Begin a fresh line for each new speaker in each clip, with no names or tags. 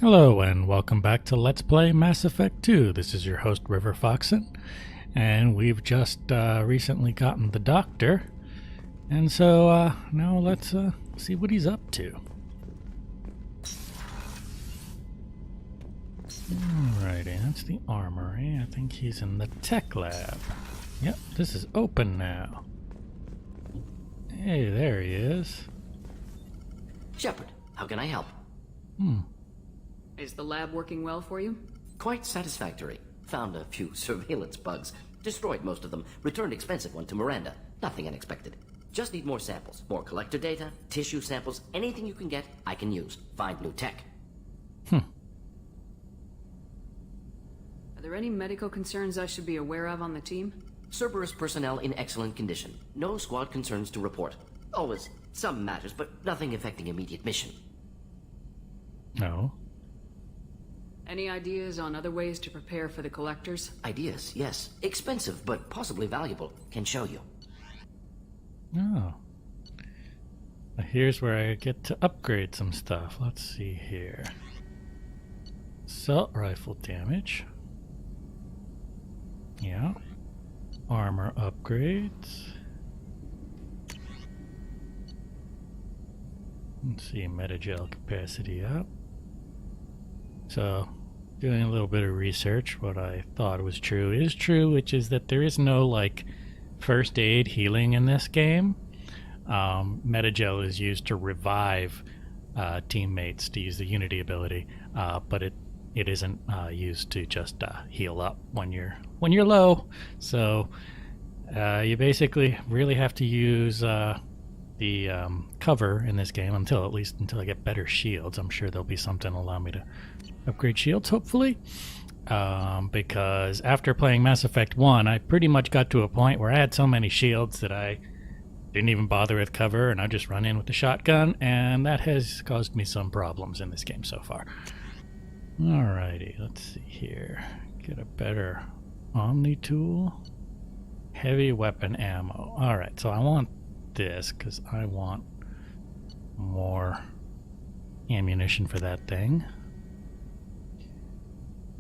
Hello and welcome back to Let's Play Mass Effect 2. This is your host River Foxon, and we've just recently gotten the Doctor, and so now let's see what he's up to. Alrighty, that's the armory. I think he's in the tech lab. Yep, this is open now. Hey, there he is.
Shepard, how can I help?
Is the lab working well for you?
Quite satisfactory. Found a few surveillance bugs. Destroyed most of them. Returned expensive one to Miranda. Nothing unexpected. Just need more samples. More collector data, tissue samples, anything you can get, I can use. Find new tech.
Are there any medical concerns I should be aware of on the team?
Cerberus personnel in excellent condition. No squad concerns to report. Always some matters, but nothing affecting immediate mission.
No.
Any ideas on other ways to prepare for the collectors?
Ideas, yes. Expensive, but possibly valuable. Can show you.
Oh. Here's where I get to upgrade some stuff. Let's see here. Assault rifle damage. Yeah. Armor upgrades. Let's see, metagel capacity up. So, doing a little bit of research, what I thought was true is true, which is that there is no, like, first aid healing in this game. Metagel is used to revive teammates, to use the Unity ability, but it isn't used to just heal up when you're low. So, you basically really have to use the cover in this game until I get better shields. I'm sure there'll be something to allow me to upgrade shields, hopefully, because after playing Mass Effect 1, I pretty much got to a point where I had so many shields that I didn't even bother with cover, and I just run in with the shotgun, and that has caused me some problems in this game so far. Alrighty, let's see here. Get a better Omni tool. Heavy weapon ammo. Alright, so I want this because I want more ammunition for that thing.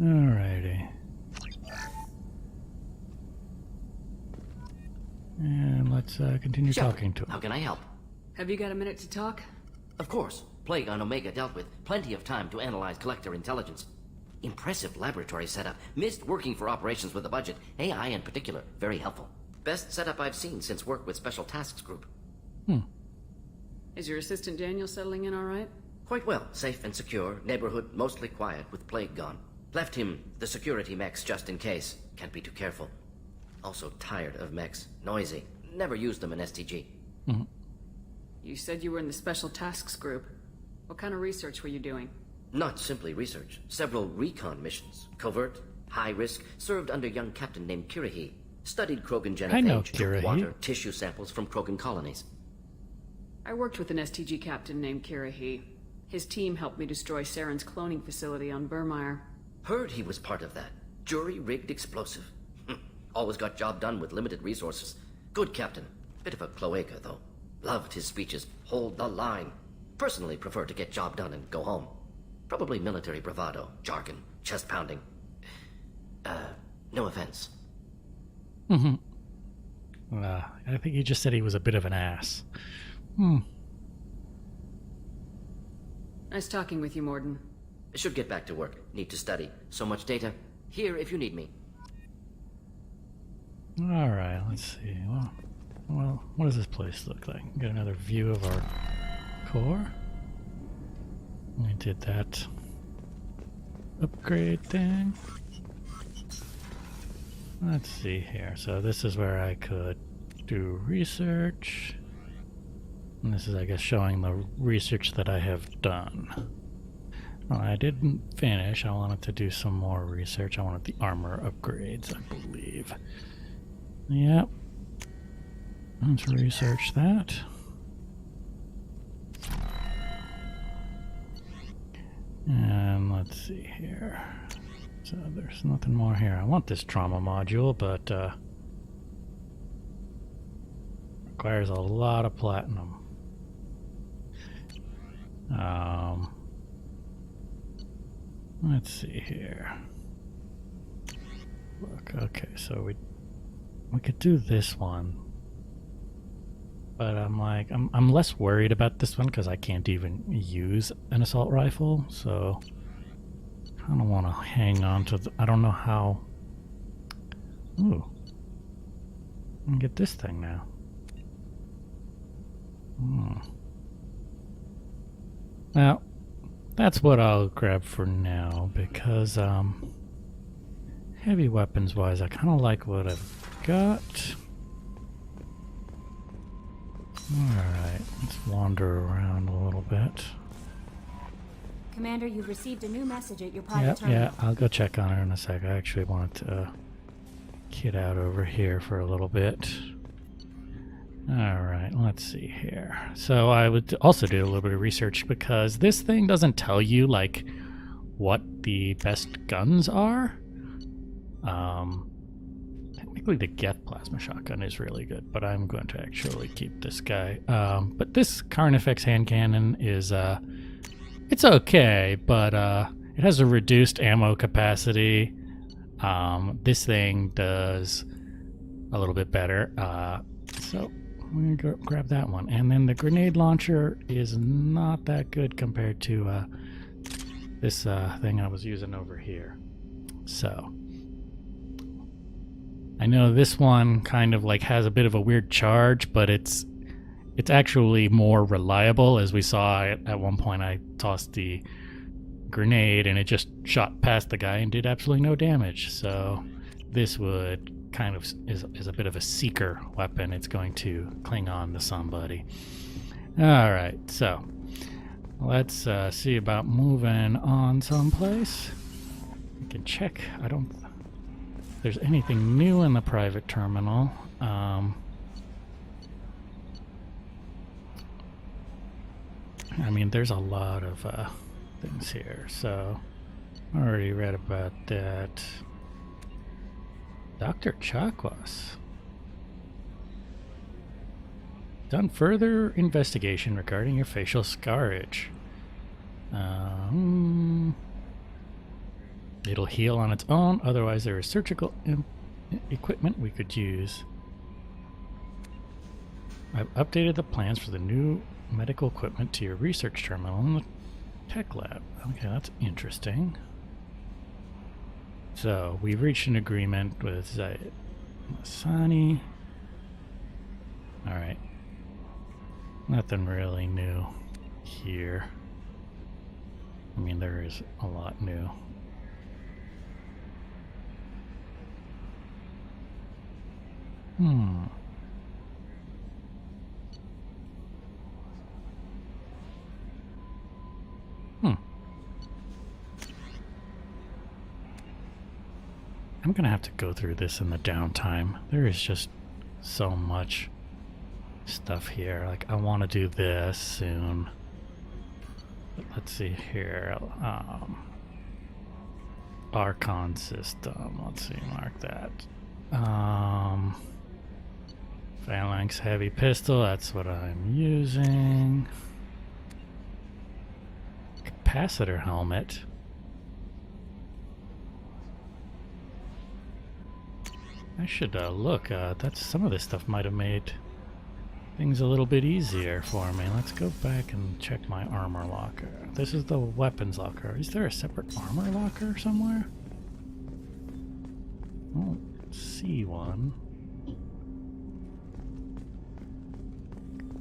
Alrighty. And let's continue
Shepard,
talking to him.
how can I help?
Have you got a minute to talk?
Of course. Plague on Omega dealt with. Plenty of time to analyze collector intelligence. Impressive laboratory setup. Missed working for operations with a budget. AI in particular. Very helpful. Best setup I've seen since work with Special Tasks Group.
Is your assistant Daniel settling in all right?
Quite well. Safe and secure. Neighborhood mostly quiet with Plague gone. Left him the security mechs just in case. Can't be too careful. Also tired of mechs. Noisy. Never used them in STG.
You said you were in the Special Tasks Group. What kind of research were you doing?
Not simply research. Several recon missions. Covert, high risk, served under young captain named Kirahi. Studied Krogan genophage.
I know
took
Kirahi.
water, tissue samples from Krogan colonies.
I worked with an STG captain named Kirahi. His team helped me destroy Saren's cloning facility on Burmire.
Heard he was part of that. Jury-rigged explosive. Always got job done with limited resources. Good captain. Bit of a cloaca, though. Loved his speeches. Hold the line. Personally prefer to get job done and go home. Probably military bravado, jargon, chest pounding. No offense.
I think he just said he was a bit of an ass.
Nice talking with you, Morden.
Should get back to work. Need to study. So much data. Here if you need me.
Alright, let's see. Well, what does this place look like? Get another view of our core. We did that upgrade thing. Let's see here. So this is where I could do research. And this is, I guess, showing the research that I have done. Well, I didn't finish. I wanted to do some more research. I wanted the armor upgrades, I believe. Yep. Let's research that. And let's see here. So there's nothing more here. I want this trauma module, but requires a lot of platinum. Let's see here. Look, okay, so we could do this one. But I'm like, I'm less worried about this one because I can't even use an assault rifle, so I kind of want to hang on to I don't know how. Ooh. I can get this thing now. Well, that's what I'll grab for now because heavy weapons wise I kind of like what I've got. Alright, let's wander around a little bit.
Commander, you've received a new message at your private terminal.
Yeah, I'll go check on her in a sec. I actually wanted to kid out over here for a little bit. Alright, let's see here. So I would also do a little bit of research because this thing doesn't tell you, like, what the best guns are. Technically the Geth plasma shotgun is really good, but I'm going to actually keep this guy. But this Carnifex hand cannon is, it's okay, but it has a reduced ammo capacity. This thing does a little bit better. So I'm going to grab that one. And then the grenade launcher is not that good compared to this thing I was using over here. So I know this one kind of like has a bit of a weird charge, but it's actually more reliable. As we saw at one point, I tossed the grenade and it just shot past the guy and did absolutely no damage. So this would kind of is a bit of a seeker weapon. It's going to cling on to somebody. All right, so let's see about moving on someplace. We can check. I don't think there's anything new in the private terminal. I mean, there's a lot of things here, so I already read about that. Dr. Chakwas. Done further investigation regarding your facial scarage. It'll heal on its own, otherwise there is surgical equipment we could use. I've updated the plans for the new medical equipment to your research terminal in the tech lab. Okay, that's interesting. So, we've reached an agreement with Zayed Masani. Alright. Nothing really new here. I mean, there is a lot new. I'm gonna have to go through this in the downtime. There is just so much stuff here. Like, I want to do this soon. But let's see here. Archon system. Let's see, mark that. Phalanx heavy pistol. That's what I'm using. Capacitor helmet. I should look. That's some of this stuff might have made things a little bit easier for me. Let's go back and check my armor locker. This is the weapons locker. Is there a separate armor locker somewhere? I don't see one.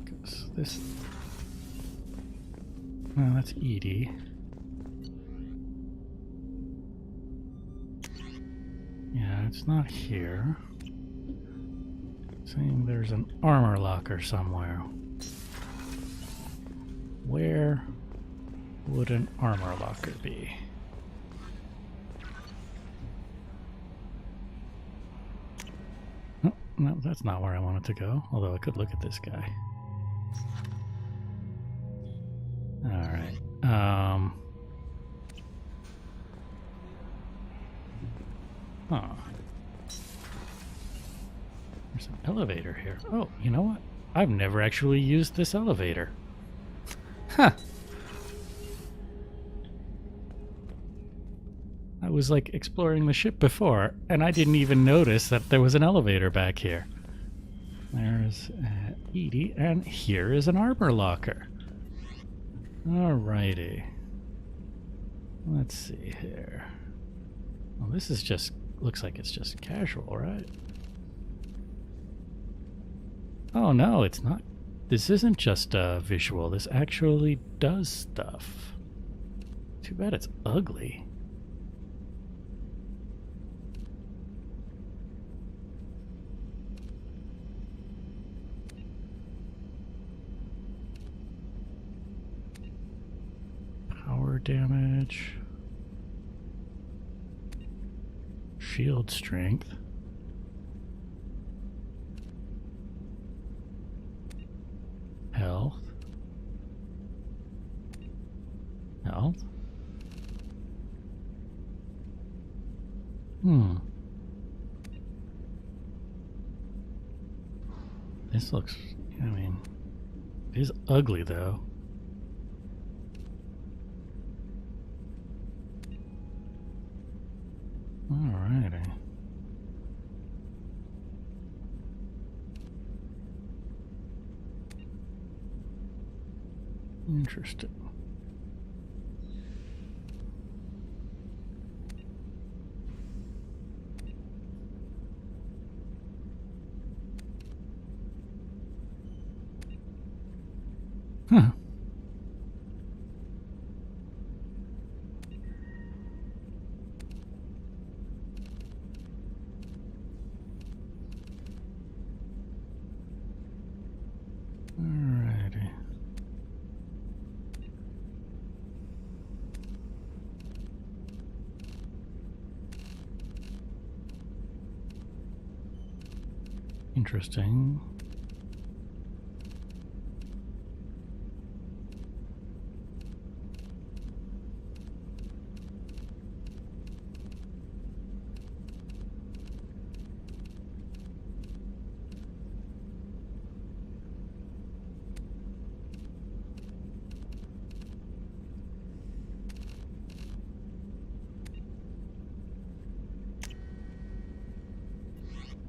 'Cause this... Well, that's Edie. Yeah, it's not here. Saying there's an armor locker somewhere. Where would an armor locker be? Oh, no, that's not where I wanted to go. Although I could look at this guy. Alright. Huh. There's an elevator here. Oh, you know what? I've never actually used this elevator. Huh. I was like exploring the ship before, and I didn't even notice that there was an elevator back here. There's Edie, and here is an armor locker. Alrighty. Let's see here. Well, this is just, looks like it's just casual, right? Oh no, it's not. This isn't just visual. This actually does stuff. Too bad it's ugly. Power damage. Shield strength. Health. Health. This looks, I mean, it is ugly though. Alrighty. Interesting. Huh. Alrighty. Interesting.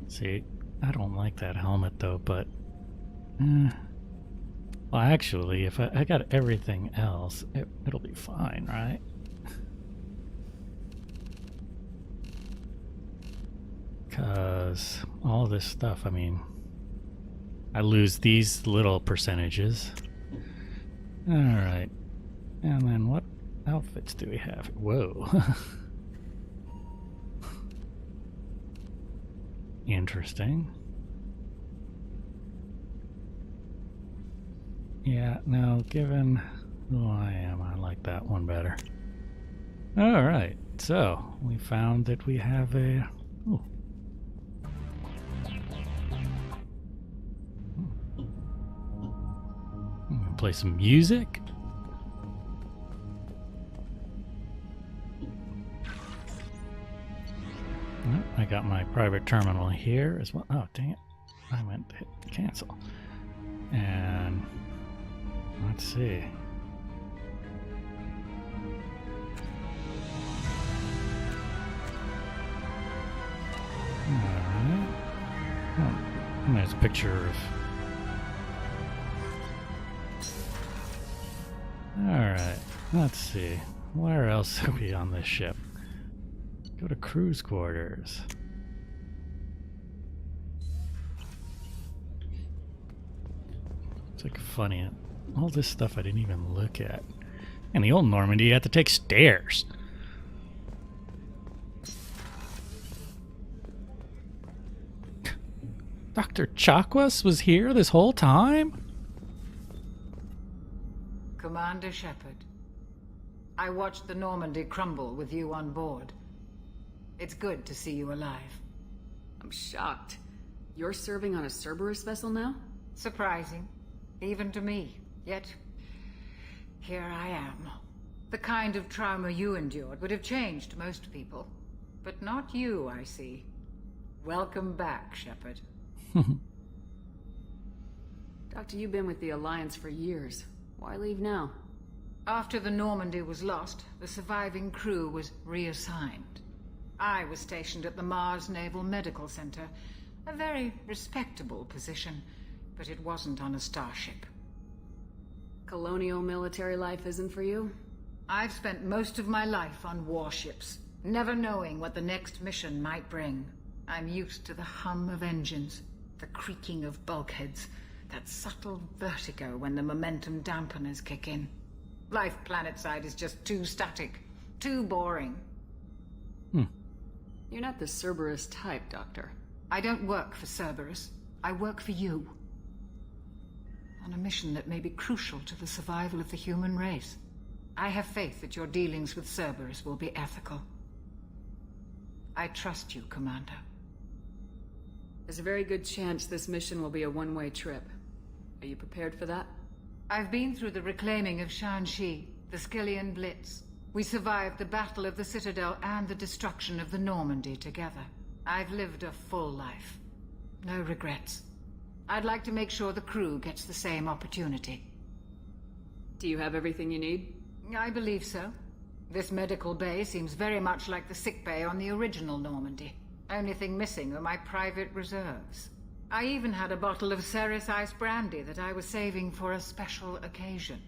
See, I don't like that helmet though, but well, actually, if I got everything else, it'll be fine, right? Because all this stuff, I mean, I lose these little percentages. Alright. And then what outfits do we have? Whoa. Interesting. Yeah, no, given who I am, I like that one better. Alright, so we found that we have a... Ooh. I'm gonna play some music. Oh, I got my private terminal here as well. Oh, dang it. I meant to hit cancel. And let's see. Alright. Oh, and there's a picture of... Alright, let's see. Where else are we on this ship? Go to cruise quarters. It's like funny. All this stuff I didn't even look at. And the old Normandy, you had to take stairs. Dr. Chakwas was here this whole time?
Commander Shepard, I watched the Normandy crumble with you on board. It's good to see you alive.
I'm shocked. You're serving on a Cerberus vessel now?
Surprising, even to me. Yet, here I am. The kind of trauma you endured would have changed most people. But not you, I see. Welcome back, Shepard.
Doctor, you've been with the Alliance for years. Why leave now?
After the Normandy was lost, the surviving crew was reassigned. I was stationed at the Mars Naval Medical Center, a very respectable position, but it wasn't on a starship.
Colonial military life isn't for you?
I've spent most of my life on warships, never knowing what the next mission might bring. I'm used to the hum of engines, the creaking of bulkheads, that subtle vertigo when the momentum dampeners kick in. Life planetside is just too static, too boring.
You're not the Cerberus type, Doctor.
I don't work for Cerberus. I work for you. On a mission that may be crucial to the survival of the human race. I have faith that your dealings with Cerberus will be ethical. I trust you, Commander.
There's a very good chance this mission will be a one-way trip. Are you prepared for that?
I've been through the reclaiming of Shanxi, the Skillian Blitz. We survived the Battle of the Citadel and the destruction of the Normandy together. I've lived a full life. No regrets. I'd like to make sure the crew gets the same opportunity.
Do you have everything you need?
I believe so. This medical bay seems very much like the sick bay on the original Normandy. Only thing missing are my private reserves. I even had a bottle of Ceres Ice brandy that I was saving for a special occasion.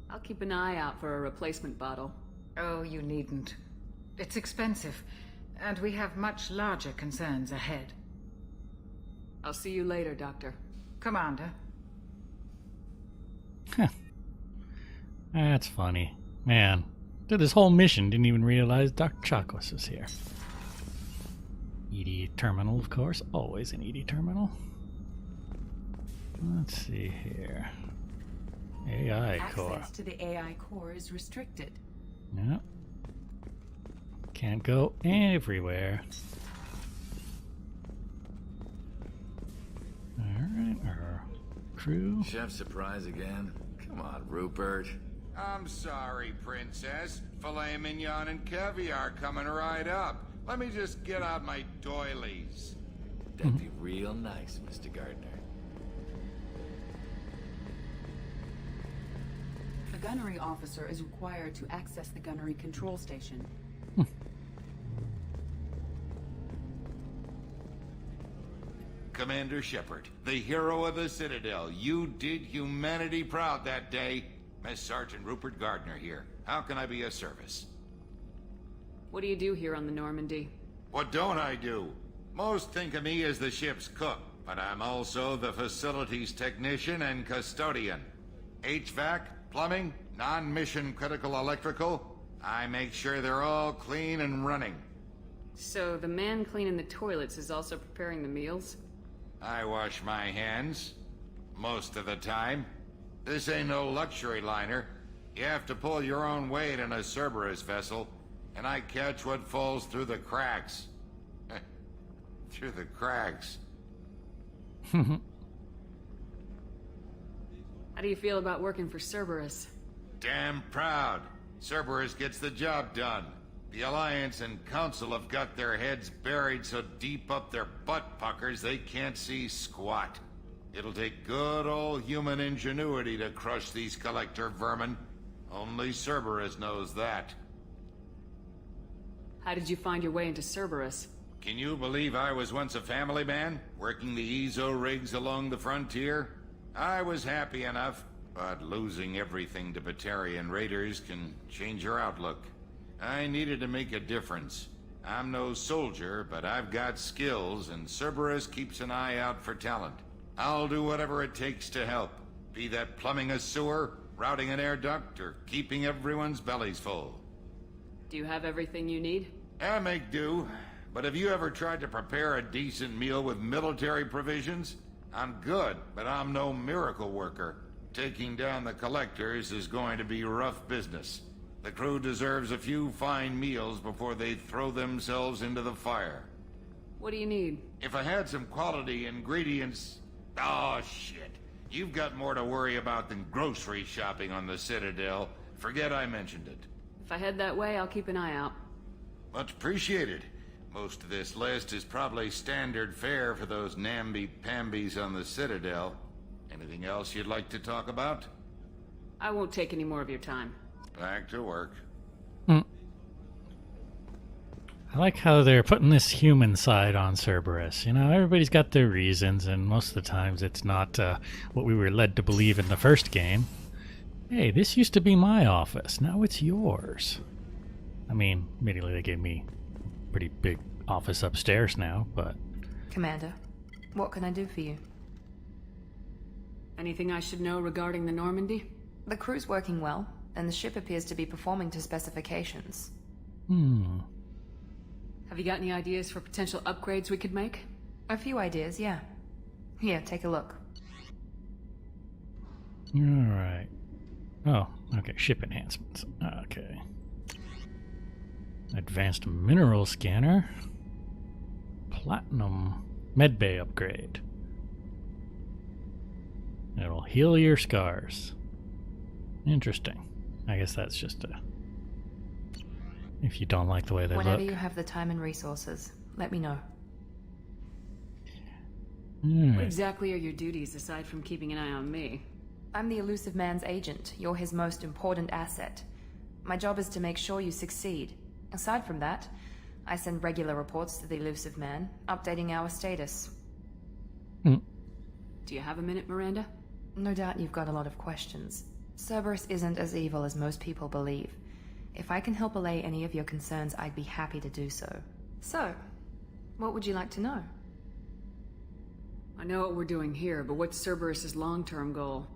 I'll keep an eye out for a replacement bottle.
Oh, you needn't. It's expensive, and we have much larger concerns ahead.
I'll see you later, Doctor.
Commander.
That's funny. Man, did this whole mission, didn't even realize Dr. Chakwas was here. ED terminal, of course. Always an ED terminal. Let's see here. AI core.
Access to the AI core is restricted.
Yep. Can't go everywhere. Alright, our crew.
Chef surprise again? Come on, Rupert.
I'm sorry, Princess. Filet mignon and caviar coming right up. Let me just get out my doilies.
That'd be real nice, Mr. Gardner.
The gunnery officer is required to access the gunnery control station.
Commander Shepard, the hero of the Citadel. You did humanity proud that day. Miss Sergeant Rupert Gardner here. How can I be of service?
What do you do here on the Normandy?
What don't I do? Most think of me as the ship's cook, but I'm also the facilities technician and custodian. HVAC, plumbing, non-mission critical electrical. I make sure they're all clean and running.
So the man cleaning the toilets is also preparing the meals?
I wash my hands. Most of the time. This ain't no luxury liner. You have to pull your own weight in a Cerberus vessel, and I catch what falls through the cracks. Through the cracks.
How do you feel about working for Cerberus?
Damn proud. Cerberus gets the job done. The Alliance and Council have got their heads buried so deep up their butt puckers they can't see squat. It'll take good old human ingenuity to crush these collector vermin. Only Cerberus knows that.
How did you find your way into Cerberus?
Can you believe I was once a family man, working the EZO rigs along the frontier? I was happy enough, but losing everything to Batarian raiders can change your outlook. I needed to make a difference. I'm no soldier, but I've got skills, and Cerberus keeps an eye out for talent. I'll do whatever it takes to help, be that plumbing a sewer, routing an air duct, or keeping everyone's bellies full.
Do you have everything you need?
I make do, but have you ever tried to prepare a decent meal with military provisions? I'm good, but I'm no miracle worker. Taking down the collectors is going to be rough business. The crew deserves a few fine meals before they throw themselves into the fire.
What do you need?
If I had some quality ingredients... Oh, shit. You've got more to worry about than grocery shopping on the Citadel. Forget I mentioned it.
If I head that way, I'll keep an eye out.
Much appreciated. Most of this list is probably standard fare for those namby-pambies on the Citadel. Anything else you'd like to talk about?
I won't take any more of your time.
Back to work.
I like how they're putting this human side on Cerberus. You know, everybody's got their reasons, and most of the times it's not what we were led to believe in the first game. Hey, this used to be my office. Now it's yours. I mean, immediately they gave me a pretty big office upstairs now, but...
Commander, what can I do for you?
Anything I should know regarding the Normandy?
The crew's working well, and the ship appears to be performing to specifications.
Have you got any ideas for potential upgrades we could make?
A few ideas, yeah. Here, take a look.
Alright. Oh, okay, ship enhancements. Okay. Advanced mineral scanner. Platinum medbay upgrade. It'll heal your scars. Interesting. I guess that's just a... if you don't like the way they
Whenever
look.
you have the time and resources, let me know.
What exactly are your duties aside from keeping an eye on me?
I'm the Elusive Man's agent. You're his most important asset. My job is to make sure you succeed. Aside from that, I send regular reports to the Elusive Man, updating our status.
Do you have a minute, Miranda?
No doubt you've got a lot of questions. Cerberus isn't as evil as most people believe. If I can help allay any of your concerns, I'd be happy to do so. So, what would you like to know?
I know what we're doing here, but what's Cerberus's long-term goal?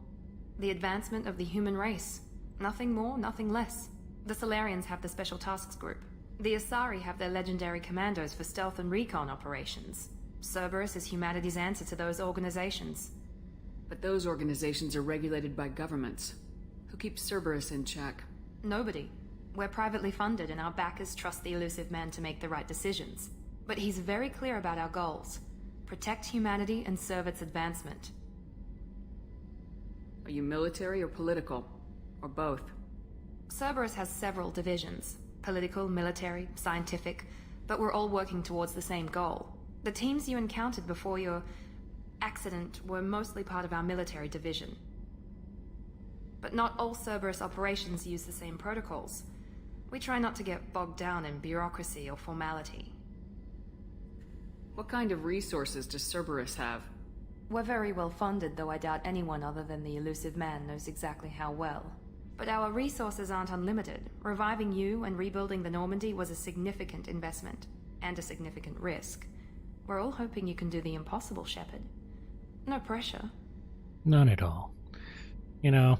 The advancement of the human race. Nothing more, nothing less. The Solarians have the Special Tasks Group. The Asari have their legendary commandos for stealth and recon operations. Cerberus is humanity's answer to those organizations.
But those organizations are regulated by governments. Who keeps Cerberus in check?
Nobody. We're privately funded and our backers trust the Elusive Man to make the right decisions. But he's very clear about our goals. Protect humanity and serve its advancement.
Are you military or political? Or both?
Cerberus has several divisions. Political, military, scientific, but we're all working towards the same goal. The teams you encountered before your accident were mostly part of our military division. But not all Cerberus operations use the same protocols. We try not to get bogged down in bureaucracy or formality.
What kind of resources does Cerberus have?
We're very well funded, though I doubt anyone other than the Elusive Man knows exactly how well. But our resources aren't unlimited. Reviving you and rebuilding the Normandy was a significant investment, and a significant risk. We're all hoping you can do the impossible, Shepard. No pressure.
None at all. You know,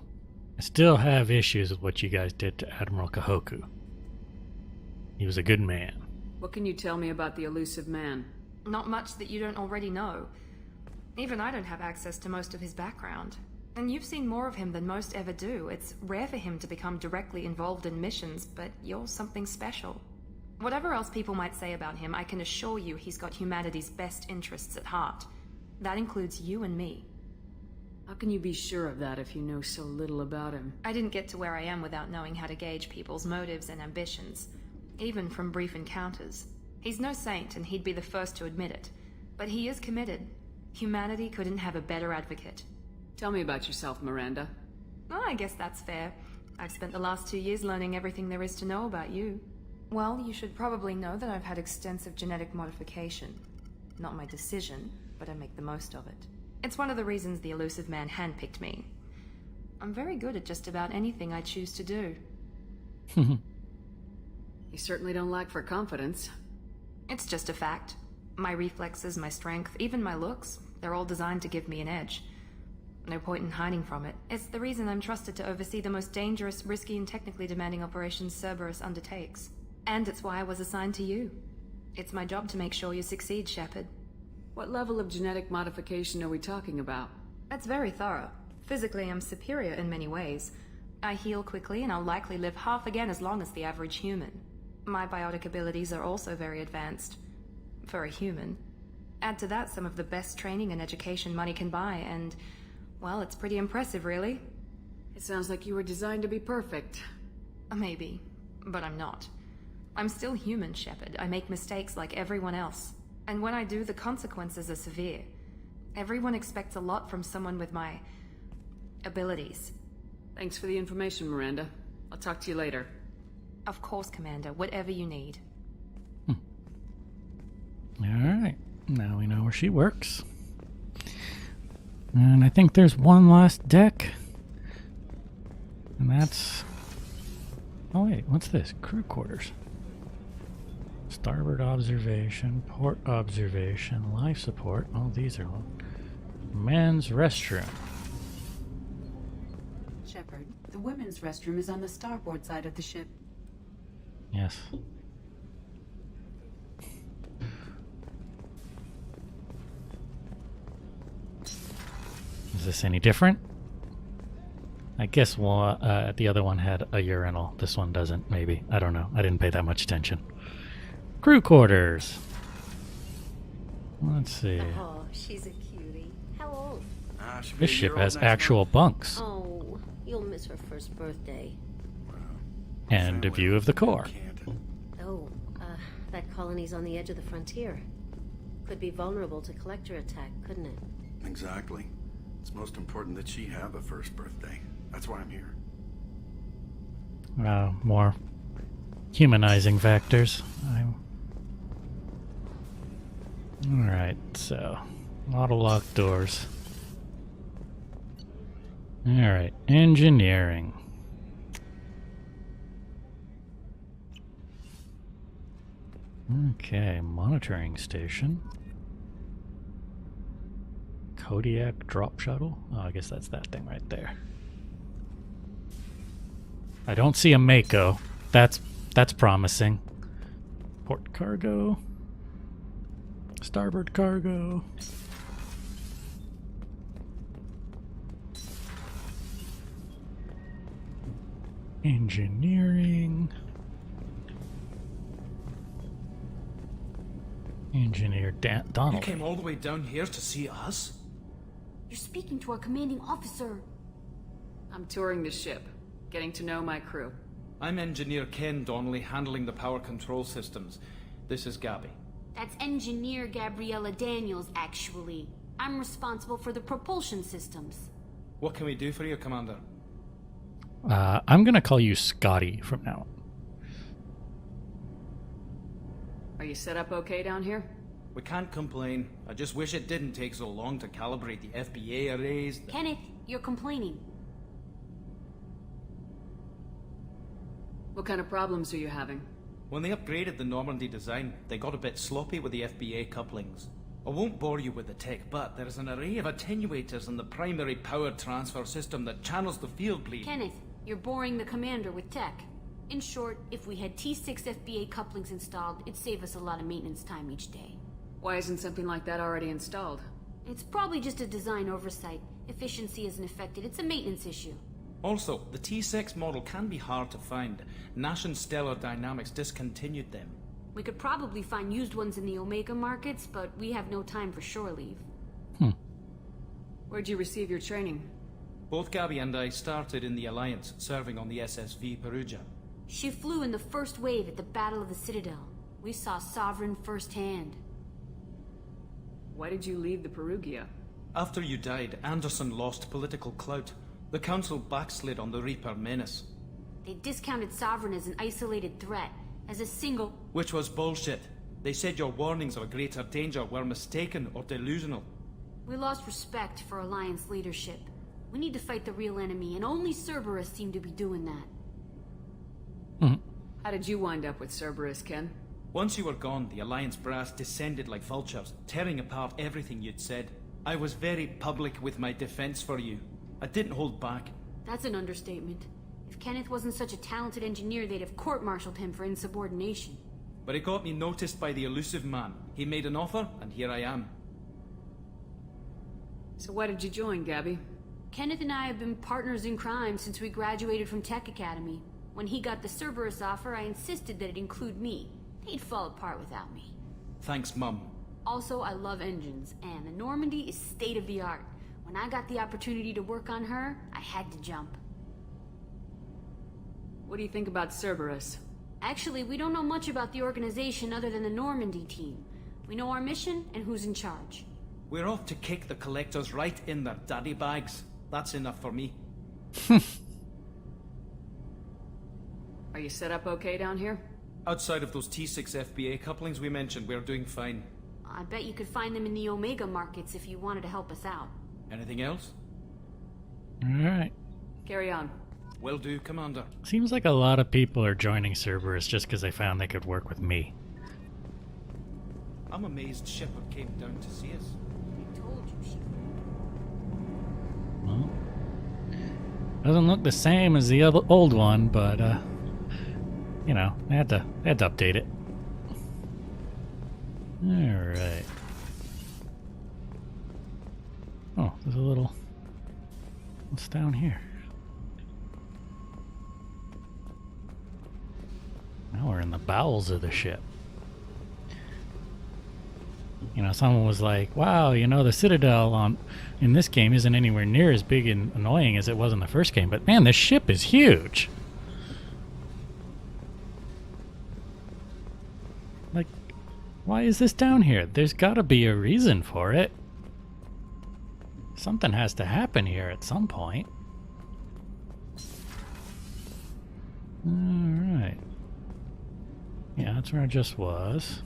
I still have issues with what you guys did to Admiral Kahoku. He was a good man.
What can you tell me about the Elusive Man?
Not much that you don't already know. Even I don't have access to most of his background. And you've seen more of him than most ever do. It's rare for him to become directly involved in missions, but you're something special. Whatever else people might say about him, I can assure you he's got humanity's best interests at heart. That includes you and me.
How can you be sure of that if you know so little about him?
I didn't get to where I am without knowing how to gauge people's motives and ambitions, even from brief encounters. He's no saint, and he'd be the first to admit it. But he is committed. Humanity couldn't have a better advocate.
Tell me about yourself, Miranda.
Well, I guess that's fair. I've spent the last 2 years learning everything there is to know about you. Well, you should probably know that I've had extensive genetic modification. Not my decision, but I make the most of it. It's one of the reasons the Elusive Man handpicked me. I'm very good at just about anything I choose to do.
You certainly don't lack for confidence.
It's just a fact. My reflexes, my strength, even my looks, they're all designed to give me an edge. No point in hiding from it. It's the reason I'm trusted to oversee the most dangerous, risky, and technically demanding operations Cerberus undertakes. And it's why I was assigned to you. It's my job to make sure you succeed, Shepard.
What level of genetic modification are we talking about?
That's very thorough. Physically, I'm superior in many ways. I heal quickly, and I'll likely live half again as long as the average human. My biotic abilities are also very advanced. For a human. Add to that some of the best training and education money can buy, and... well, it's pretty impressive, really.
It sounds like you were designed to be perfect.
Maybe, but I'm not. I'm still human, Shepard. I make mistakes like everyone else. And when I do, the consequences are severe. Everyone expects a lot from someone with my... abilities.
Thanks for the information, Miranda. I'll talk to you later.
Of course, Commander. Whatever you need.
Alright, now we know where she works. And I think there's one last deck. And that's... Oh wait, what's this? Crew quarters. Starboard observation, port observation, life support. Oh, these are all... Men's restroom.
Shepard, the women's restroom is on the starboard side of the ship.
Yes. Is this any different? I guess the other one had a urinal. This one doesn't, maybe. I don't know. I didn't pay that much attention. Crew quarters. Let's see.
Oh, she's a cutie. How old?
This ship has actual bunks.
Oh, you'll miss her first birthday.
And a view of the core.
Oh, that colony's on the edge of the frontier. Could be vulnerable to collector attack, couldn't it?
Exactly. It's most important that she have a first birthday. That's why I'm here.
More humanizing factors. Alright, so a lot of locked doors. Alright, engineering. Okay, monitoring station. Kodiak drop shuttle? Oh, I guess that's that thing right there. I don't see a Mako. That's promising. Port cargo. Starboard cargo. Engineering. Engineer Donald.
You came all the way down here to see us?
You're speaking to our commanding officer.
I'm touring the ship, getting to know my crew.
I'm Engineer Ken Donnelly, handling the power control systems. This is Gabby.
That's Engineer Gabriella Daniels, actually. I'm responsible for the propulsion systems.
What can we do for you, Commander?
I'm gonna call you Scotty from now on.
Are you set up okay down here?
We can't complain. I just wish it didn't take so long to calibrate the FBA arrays.
Kenneth, you're complaining.
What kind of problems are you having?
When they upgraded the Normandy design, they got a bit sloppy with the FBA couplings. I won't bore you with the tech, but there is an array of attenuators in the primary power transfer system that channels the field bleed.
Kenneth, you're boring the commander with tech. In short, if we had T6 FBA couplings installed, it'd save us a lot of maintenance time each day.
Why isn't something like that already installed?
It's probably just a design oversight. Efficiency isn't affected. It's a maintenance issue.
Also, the T6 model can be hard to find. Nash and Stellar Dynamics discontinued them.
We could probably find used ones in the Omega markets, but we have no time for shore leave.
Where'd you receive your training?
Both Gabby and I started in the Alliance, serving on the SSV Perugia.
She flew in the first wave at the Battle of the Citadel. We saw Sovereign firsthand.
Why did you leave the Perugia?
After you died, Anderson lost political clout. The Council backslid on the Reaper menace.
They discounted Sovereign as an isolated threat, as a single...
Which was bullshit. They said your warnings of a greater danger were mistaken or delusional.
We lost respect for Alliance leadership. We need to fight the real enemy, and only Cerberus seemed to be doing that.
How did you wind up with Cerberus, Ken?
Once you were gone, the Alliance brass descended like vultures, tearing apart everything you'd said. I was very public with my defense for you. I didn't hold back.
That's an understatement. If Kenneth wasn't such a talented engineer, they'd have court-martialed him for insubordination.
But it got me noticed by the elusive man. He made an offer, and here I am.
So why did you join, Gabby?
Kenneth and I have been partners in crime since we graduated from Tech Academy. When he got the Cerberus offer, I insisted that it include me. They'd fall apart without me.
Thanks, Mum.
Also, I love engines, and the Normandy is state-of-the-art. When I got the opportunity to work on her, I had to jump.
What do you think about Cerberus?
Actually, we don't know much about the organization other than the Normandy team. We know our mission and who's in charge.
We're off to kick the collectors right in their daddy bags. That's enough for me.
Are you set up okay down here?
Outside of those T6 FBA couplings we mentioned, we're doing fine.
I bet you could find them in the Omega markets if you wanted to help us out.
Anything else?
Alright.
Carry on.
Will do, Commander.
Seems like a lot of people are joining Cerberus just because they found they could work with me.
I'm amazed Shepard came down to see us.
I told you she
Well, doesn't look the same as the other old one, but you know, they had to update it. Alright. Oh, there's a little... What's down here? Now we're in the bowels of the ship. You know, someone was like, wow, you know, the Citadel in this game isn't anywhere near as big and annoying as it was in the first game, but man, this ship is huge. Like, why is this down here? There's gotta be a reason for it. Something has to happen here at some point. Alright. Yeah, that's where I just was.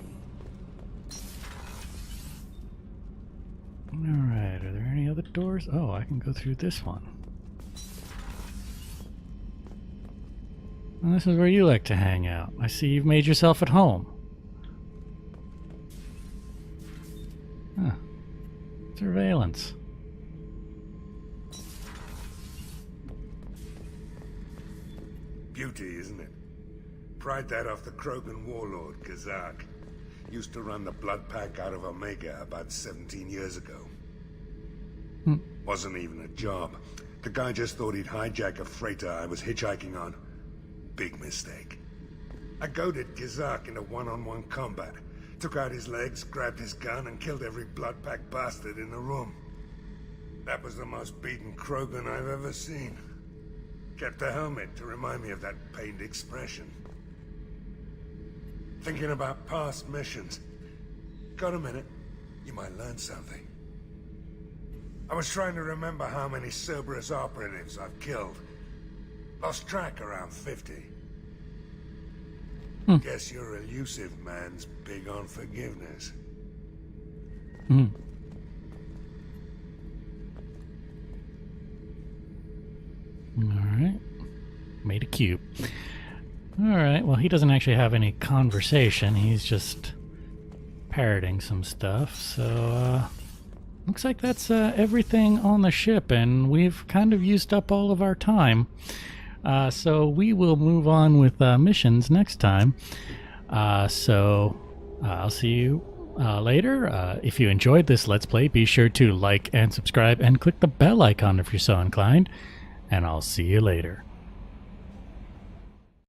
Alright, are there any other doors? Oh, I can go through this one. Well, this is where you like to hang out. I see you've made yourself at home. Huh. Surveillance.
Beauty, isn't it? Pried that off the Krogan warlord, Kazak. Used to run the blood pack out of Omega about 17 years ago. Wasn't even a job. The guy just thought he'd hijack a freighter I was hitchhiking on. Big mistake. I goaded Kazak into one-on-one combat. Took out his legs, grabbed his gun, and killed every blood pack bastard in the room. That was the most beaten Krogan I've ever seen. Kept a helmet to remind me of that pained expression. Thinking about past missions. Got a minute? You might learn something. I was trying to remember how many Cerberus operatives I've killed. Lost track around 50. Guess your elusive man's big on forgiveness.
Alright. Made a cube. Alright, well he doesn't actually have any conversation, he's just parroting some stuff, so looks like that's everything on the ship, and we've kind of used up all of our time. So we will move on with missions next time. I'll see you later. If you enjoyed this Let's Play, be sure to like and subscribe and click the bell icon if you're so inclined, and I'll see you later.